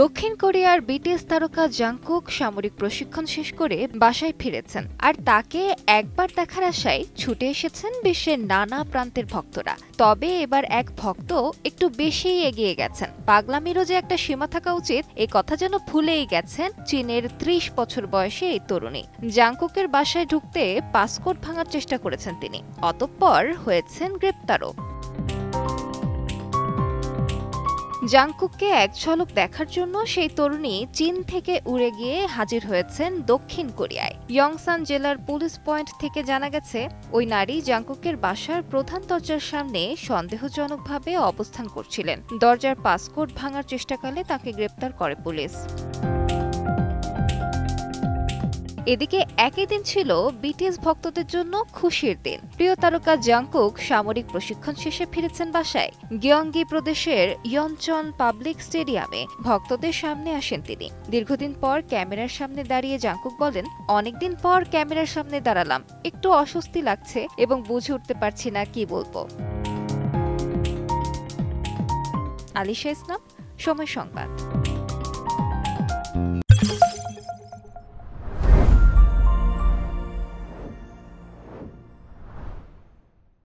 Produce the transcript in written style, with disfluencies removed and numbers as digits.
দক্ষিণ কোরিয়ার বিটিএস তারকা জাংকুক সামরিক প্রশিক্ষণ শেষ করে বাসায় ফিরেছেন, আর তাকে একবার দেখার আশায় ছুটে এসেছেন বিশ্বের নানা প্রান্তের ভক্তরা। তবে এবার এক ভক্ত একটু বেশিই এগিয়ে গেছেন। পাগলামিরও যে একটা সীমা থাকা উচিত, এ কথা যেন ভুলেই গেছেন চীনের ৩০ বছর বয়সী এই তরুণী। জাংকুকের বাসায় ঢুকতে পাসকোড ভাঙার চেষ্টা করেছেন তিনি, অতঃপর হয়েছেন গ্রেপ্তারও। জাংকুককে এক ঝলক দেখার জন্য সেই তরুণী চীন থেকে উড়ে গিয়ে হাজির হয়েছেন দক্ষিণ কোরিয়ায়। ইয়ংসান জেলার পুলিশ পয়েন্ট থেকে জানা গেছে, ওই নারী জাংকুকের বাসার প্রধান দরজার সামনে সন্দেহজনকভাবে অবস্থান করছিলেন। দরজার পাসকোড ভাঙার চেষ্টাকালে তাকে গ্রেপ্তার করে পুলিশ। এদিকে একই দিন ছিল বিটিএস ভক্তদের জন্য খুশির দিন। প্রিয় তারকা জাংকুক সামরিক প্রশিক্ষণ শেষে ফিরেছেন বাসায়। গিয়ংগি প্রদেশের ইয়নচন পাবলিক স্টেডিয়ামে ভক্তদের সামনে আসেন তিনি। দীর্ঘদিন পর ক্যামেরার সামনে দাঁড়িয়ে জাংকুক বলেন, অনেকদিন পর ক্যামেরার সামনে দাঁড়ালাম, একটু অস্বস্তি লাগছে এবং বুঝে উঠতে পারছি না কি বলবো। আলিশা ইসলাম, সময় সংবাদ।